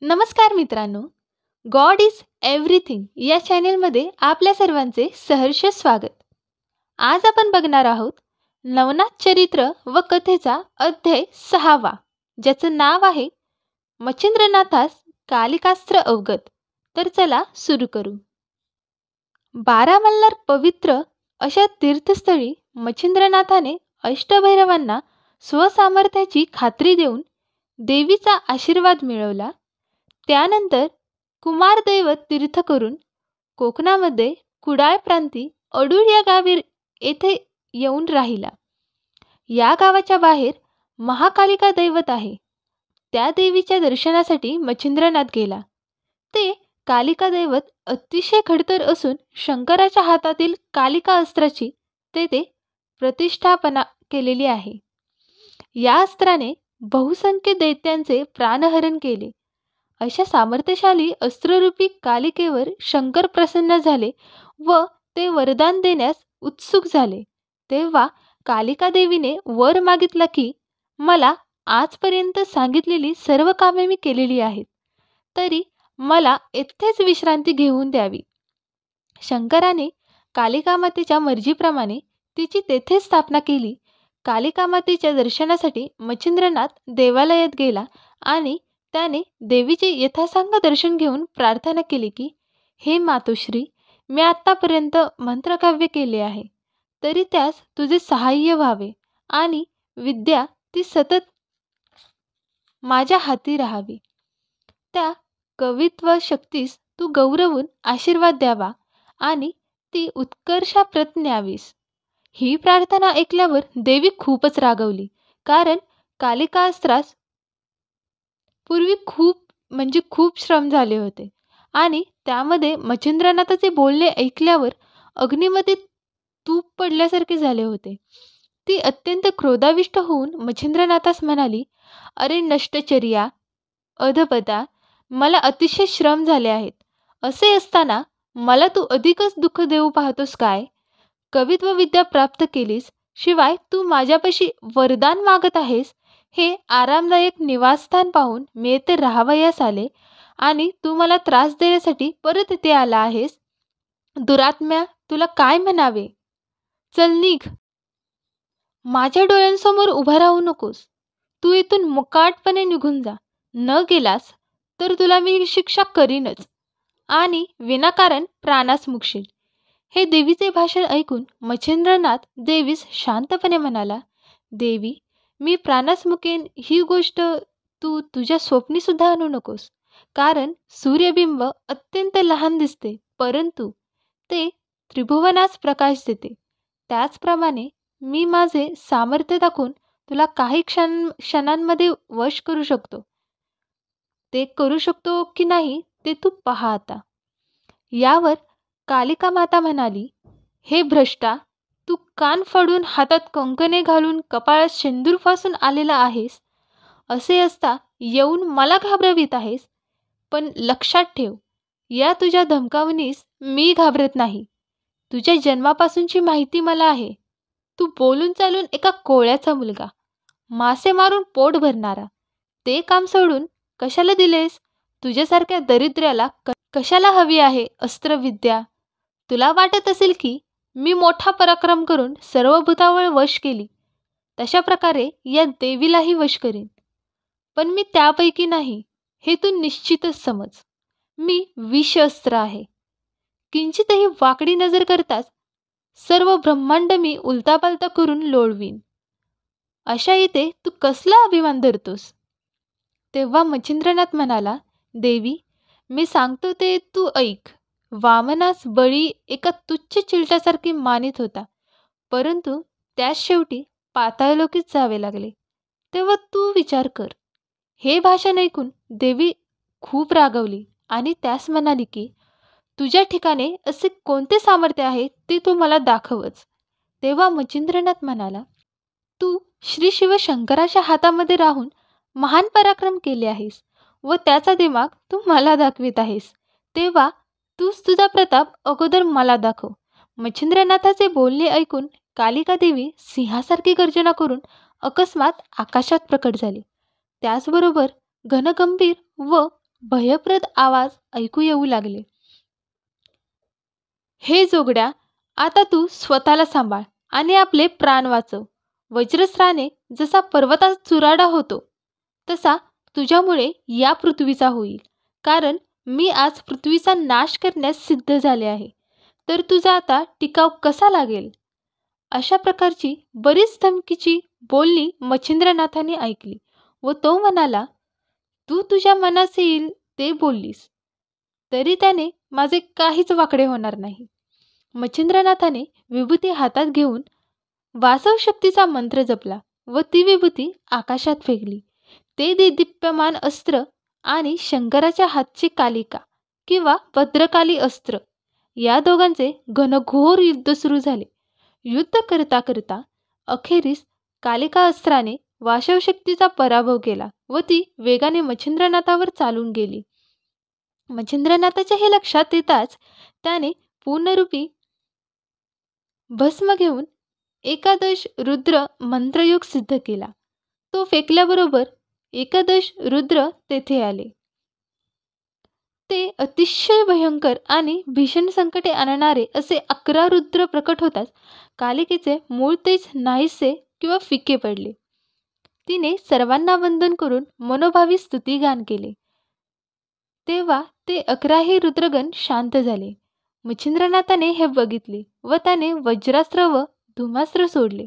नमस्कार मित्रांनो, God is everything या चॅनेलमध्ये आपल्या सर्वांचे सहर्ष स्वागत. आज आपण बघणार आहोत नवनाथ चरित्र व कथेचा अध्याय 6वा, ज्याचं नाव आहे मच्छिंद्रनाथास कालिकास्त्र अवगत. तर चला सुरू करू. 12 मल्हार पवित्र अशा तीर्थस्थळी मच्छिंद्रनाथाने अष्टभैरवांना स्वसामर्थ्याची खात्री देऊन देवीचा आशीर्वाद मिळवला. त्यानंतर कुमारदैवत तीर्थ करून कोकणामध्ये कुडाळ प्रांती अडूळ या गावी येथे येऊन राहिला. या गावाच्या बाहेर महाकालिका दैवत आहे. त्या देवीच्या दर्शनासाठी मच्छिंद्रनाथ गेला. ते कालिका दैवत अतिशय खडतर असून शंकराच्या हातातील कालिका अस्त्राची तेथे प्रतिष्ठापना केलेली आहे. या अस्त्राने बहुसंख्य दैत्यांचे प्राणहरण केले. अशा सामर्थ्यशाली अस्त्ररूपी कालिकेवर शंकर प्रसन्न झाले व ते वरदान देण्यास उत्सुक झाले. तेव्हा कालिका देवीने वर मागितला की मला आजपर्यंत सांगितलेली सर्व कामे मी केलेली आहेत, तरी मला येथेच विश्रांती घेऊन द्यावी. शंकराने कालिका मातेच्या मर्जीप्रमाणे तिची तेथे स्थापना केली. कालिका मातेच्या दर्शनासाठी मच्छिंद्रनाथ देवालयात गेला आणि त्याने देवीचे यथासांग दर्शन घेऊन प्रार्थना केली की हे मातोश्री, मी आत्तापर्यंत मंत्रकाव्य केले आहे, तरी त्यास तुझे सहाय्य व्हावे आणि विद्या ती सतत माझ्या हाती राहावी. त्या कवित्व शक्तीस तू गौरवून आशीर्वाद द्यावा आणि ती उत्कर्षाप्रत न्यावीस. ही प्रार्थना ऐकल्यावर देवी खूपच रागवली, कारण कालिका अस्त्रास पूर्वी खूप श्रम झाले होते आणि त्यामध्ये मच्छिंद्रनाथाचे बोलणे ऐकल्यावर अग्नीमध्ये तूप पडल्यासारखे झाले होते. ती अत्यंत क्रोधाविष्ट होऊन मच्छिंद्रनाथास म्हणाली, अरे नष्टचर्या, अधपता, मला अतिशय श्रम झाले आहेत. असे असताना मला तू अधिकच दुःख देऊ पाहतोस काय? कवित्व विद्या प्राप्त केलीस, शिवाय तू माझ्यापाशी वरदान मागत आहेस. हे आरामदायक निवासस्थान पाहून मी येथे राहावयास आले आणि तू मला त्रास देण्यासाठी परत इथे आला आहेस. दुरात्म्या, तुला काय म्हणावे? चल निघ. माझ्या डोळ्यांसमोर उभा राहू नकोस. तू इथून मुकाटपणे निघून जा. न गेलास तर तुला मी शिक्षा करीनच आणि विनाकारण प्राणास मुकशील. हे देवीचे भाषण ऐकून मच्छिंद्रनाथ देवीस शांतपणे म्हणाला, देवी, मी प्राणास मुकेन ही गोष्ट तू तुझ्या स्वप्नी सुद्धा आणू नकोस, कारण सूर्यबिंब अत्यंत लहान दिसते, परंतु ते त्रिभुवनास प्रकाश देते. त्याचप्रमाणे मी माझे सामर्थ्य दाखवून तुला काही क्षणांमध्ये वश करू शकतो. ते करू शकतो की नाही ते तू पहा आता. यावर कालिका माता म्हणाली, हे भ्रष्टा, तू कान फाडून हातात कंकणे घालून कपाळात शेंदूर फासून आलेला आहेस. असे असता येऊन मला घाबरवीत आहेस. पण लक्षात ठेव, या तुझ्या धमकावणीस मी घाबरत नाही. तुझ्या जन्मापासूनची माहिती मला आहे. तू बोलून चालून एका कोळ्याचा मुलगा, मासे मारून पोट भरणारा. ते काम सोडून कशाला दिलेस? तुझ्यासारख्या दरिद्र्याला कशाला हवी आहे अस्त्रविद्या? तुला वाटत असेल की मी मोठा पराक्रम करून सर्व भूतावळ वश केली, तशा प्रकारे या देवीलाही वश करीन. पण मी त्यापैकी नाही, हे तू निश्चितच समज. मी विषअस्त्र आहे. किंचितही वाकडी नजर करताच सर्व ब्रह्मांड मी उलतापालता करून लोळवीन. अशा इथे तू कसला अभिमान धरतोस? तेव्हा मच्छिंद्रनाथ म्हणाला, देवी, मी सांगतो ते तू ऐक. वामनास बळी एका तुच्छ चिलटासारखी मानित होता, परंतु त्यास शेवटी पाताळलोकीत जावे लागले. तेव्हा तू विचार कर. हे भाषण ऐकून देवी खूप रागवली आणि त्यास म्हणाली की तुझ्या ठिकाणी असे कोणते सामर्थ्य आहे ते तू मला दाखवच. तेव्हा मच्छिंद्रनाथ म्हणाला, तू श्री शिवशंकराच्या हातामध्ये राहून महान पराक्रम केले आहेस व त्याचा दिमाग तू मला दाखवित आहेस. तेव्हा तूच तुझा प्रताप अगोदर मला दाखव. मच्छिंद्रनाथाचे बोलणे ऐकून कालिका देवी सिंहासारखी गर्जना करून अकस्मात आकाशात प्रकट झाली. त्याचबरोबर घनगंभीर व भयप्रद आवाज ऐकू येऊ लागले. हे जोगड्या, आता तू स्वतःला सांभाळ आणि आपले प्राण वाचव. वज्रस्त्राने जसा पर्वताचा चुराडा होतो, तसा तुझ्यामुळे या पृथ्वीचा होईल. कारण मी आज पृथ्वीचा नाश करण्यास सिद्ध झाले आहे. तर तुझा आता टिकाव कसा लागेल? अशा प्रकारची बरीच धमकीची बोलणी मच्छिंद्रनाथाने ऐकली व तो म्हणाला, तू तुझ्या मनास येईल ते बोललीस, तरी त्याने माझे काहीच वाकडे होणार नाही. मच्छिंद्रनाथाने विभूती हातात घेऊन वासव शक्तीचा मंत्र जपला व ती विभूती आकाशात फेकली. ते देदीप्यमान अस्त्र आणि शंकराच्या हातची कालिका किंवा भद्रकाली अस्त्र, या दोघांचे घनघोर युद्ध सुरू झाले. युद्ध करता करता अखेरीस कालिका अस्त्राने वाशवशक्तीचा पराभव केला व ती वेगाने मच्छिंद्रनाथावर चालून गेली. मच्छिंद्रनाथाच्या हे लक्षात येताच त्याने पूर्णरूपी भस्म घेऊन एकादश रुद्र मंत्रयोग सिद्ध केला. तो फेकल्याबरोबर एकादश रुद्र तेथे आले. ते अतिशय भयंकर आणि भीषण संकटे आणणारे असे 11 रुद्र प्रकट होताच कालिकेचे मूळ तेज नाहीसे किंवा फिके पडले. तिने सर्वांना वंदन करून मनोभावी स्तुतिगान केले. तेव्हा ते 11ही रुद्रगण शांत झाले. मच्छिंद्रनाथाने हे बघितले व त्याने वज्रास्त्र व धूमास्त्र सोडले.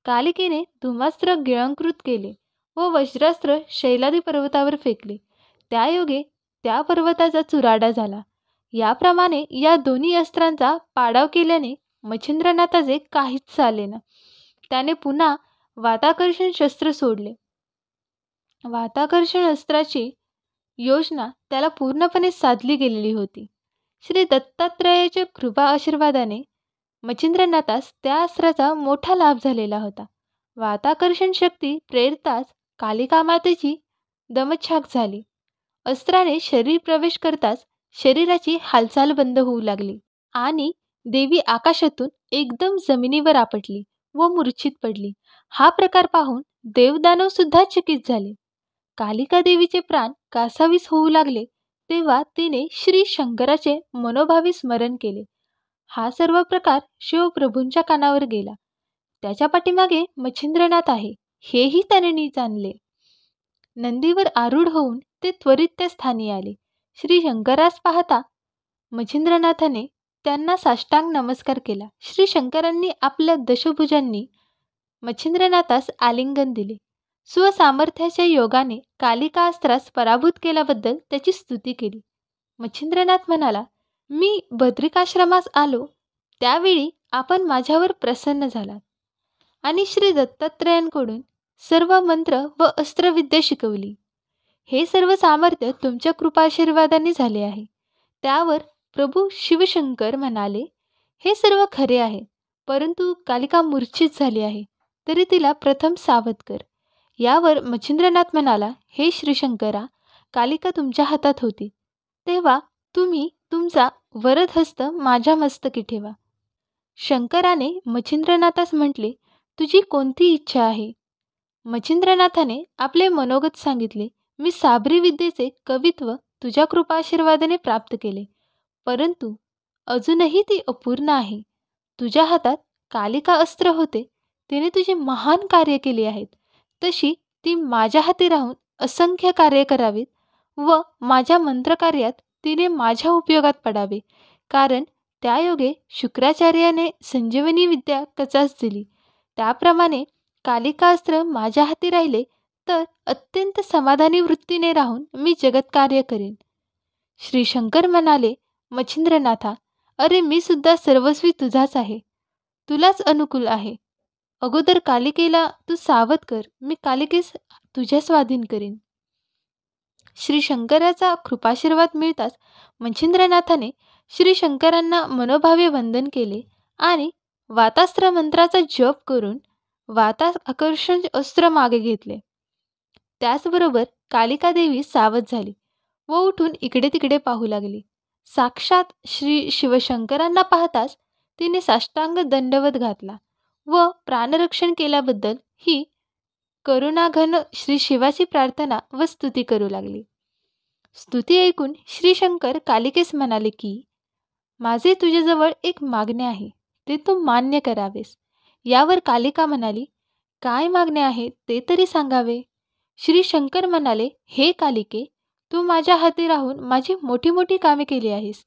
कालिकेने धूमास्त्र गिळंकृत केले व वज्रास्त्र शैलादी पर्वतावर फेकले. त्यायोगे त्या पर्वताचा चुराडा झाला. याप्रमाणे या दोन्ही अस्त्रांचा पाडाव केल्याने मच्छिंद्रनाथाचे काहीच चालेना. त्याने पुन्हा वाताकर्षण शस्त्र सोडले. वाताकर्षण अस्त्राची योजना त्याला पूर्णपणे साधली गेलेली होती. श्री दत्तात्रयाच्या कृपा आशीर्वादाने मच्छिंद्रनाथास त्या अस्त्राचा मोठा लाभ झालेला होता. वाताकर्षण शक्ती प्रेरताच कालिका मातेची दमछाक झाली. अस्त्राने शरीर प्रवेश करताच शरीराची हालचाल बंद होऊ लागली आणि देवी आकाशातून एकदम जमिनीवर आपटली व मूर्छित पडली. हा प्रकार पाहून देवदानव सुद्धा चकित झाले. कालिका देवीचे प्राण कासावीस होऊ लागले तेव्हा तिने श्री शंकराचे मनोभावी स्मरण केले. हा सर्व प्रकार शिवप्रभूंच्या कानावर गेला. त्याच्या पाठीमागे मच्छिंद्रनाथ आहे हेही त्याने जाणले. नंदीवर आरूढ होऊन ते त्वरित त्या स्थानी आले. श्री शंकरास पाहता मच्छिंद्रनाथाने त्यांना साष्टांग नमस्कार केला. श्री शंकरांनी आपल्या दशभुजांनी मच्छिंद्रनाथास आलिंगन दिले. स्वसामर्थ्याच्या योगाने कालिका अस्त्रास पराभूत केल्याबद्दल त्याची स्तुती केली. मच्छिंद्रनाथ म्हणाला, मी बद्रिकाश्रमास आलो त्यावेळी आपण माझ्यावर प्रसन्न झालात आणि श्री दत्तात्रयांकडून सर्व मंत्र व अस्त्रविद्या शिकवली. हे सर्व सामर्थ्य तुमच्या कृपाशीर्वादाने झाले आहे. त्यावर प्रभू शिवशंकर म्हणाले, हे सर्व खरे आहे, परंतु कालिका मूर्छित झाली आहे, तरी तिला प्रथम सावध कर. यावर मच्छिंद्रनाथ म्हणाला, हे श्रीशंकरा, कालिका तुमच्या हातात होती तेव्हा तुम्ही तुमचा वरद हस्त माझ्या मस्तकी ठेवा. शंकराने मच्छिंद्रनाथास म्हटले, तुझी कोणती इच्छा आहे? मच्छिंद्रनाथाने आपले मनोगत सांगितले. मी साबरी विद्येचे कवित्व तुझ्या कृपाशीर्वादाने प्राप्त केले, परंतु अजूनही ती अपूर्ण आहे. तुझ्या हातात कालिका अस्त्र होते, तिने तुझे महान कार्य केले आहेत. तशी ती माझ्या हाती राहून असंख्य कार्य करावीत व माझ्या मंत्रकार्यात तिने माझ्या उपयोगात पडावे. कारण त्यायोगे शुक्राचार्याने संजीवनी विद्या कचास दिली. त्याप्रमाणे कालिका अस्त्र माझ्या हाती राहिले तर अत्यंत समाधानी वृत्तीने राहून मी जगत्कार्य करेन. श्री शंकर म्हणाले, मच्छिंद्रनाथा, अरे मी सुद्धा सर्वस्वी तुझाच आहे, तुलाच अनुकूल आहे. अगोदर कालिकेला तू सावध कर, मी कालिकेस तुझ्या स्वाधीन करीन. श्री शंकराचा कृपाशीर्वाद मिळताच मच्छिंद्रनाथाने श्री शंकरांना मनोभावे वंदन केले आणि वातास्त्र मंत्राचा जप करून वाताकर्षण अस्त्र मागे घेतले. त्याचबरोबर कालिका देवी सावध झाली व उठून इकडे तिकडे पाहू लागली. साक्षात श्री शिवशंकरांना पाहताच तिने साष्टांग दंडवत घातला व प्राणरक्षण केल्याबद्दल ही करुणाघन श्री शिवाची प्रार्थना व स्तुती करू लागली. स्तुती ऐकून श्रीशंकर कालिकेस म्हणाले की माझे तुझ्याजवळ एक मागणे आहे, ते तू मान्य करावेस. यावर कालिका म्हणाली, काय मागणे आहे ते तरी सांगावे. श्री शंकर म्हणाले, हे कालिके, तू माझ्या हाती राहून माझी मोठी मोठी कामे केली आहेस.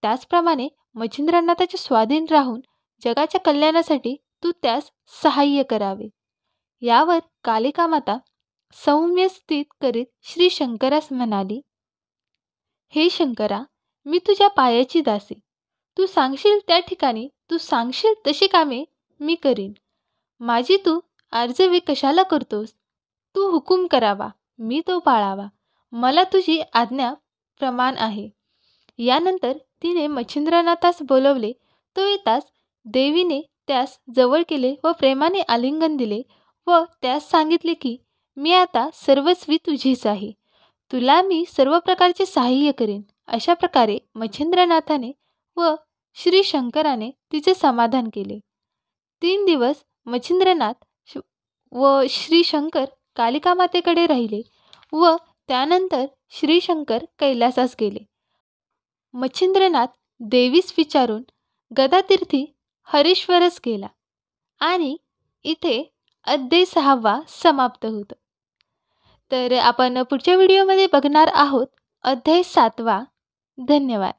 त्याचप्रमाणे मच्छिंद्रनाथाच्या स्वाधीन राहून जगाच्या कल्याणासाठी तू त्यास सहाय्य करावे. यावर कालिका माता सौम्य स्थित करीत श्री शंकरास म्हणाली, हे शंकरा, मी तुझ्या पायाची दासी. तू सांगशील त्या ठिकाणी, तू सांगशील तशी कामे मी करीन. माझी तू आर्जवे कशाला करतोस? तू हुकूम करावा, मी तो पाळावा. मला तुझी आज्ञा प्रमाण आहे. यानंतर तिने मच्छिंद्रनाथास बोलवले. तो येताच देवीने त्यास जवळ केले व प्रेमाने आलिंगन दिले व त्यास सांगितले की मी आता सर्वस्वी तुझीच आहे. तुला मी सर्व प्रकारचे सहाय्य करेन. अशा प्रकारे मच्छिंद्रनाथाने व श्री शंकराने तिचे समाधान केले. 3 दिवस मच्छिंद्रनाथ व श्री शंकर कालिका मातेकडे राहिले व त्यानंतर श्री शंकर कैलासास गेले. मच्छिंद्रनाथ देवीस विचारून गदातीर्थी हरीश्वरस गेला आणि इथे अध्याय 6 समाप्त होतो. तर आपण पुढच्या व्हिडिओमध्ये बघणार आहोत अध्याय 7. धन्यवाद.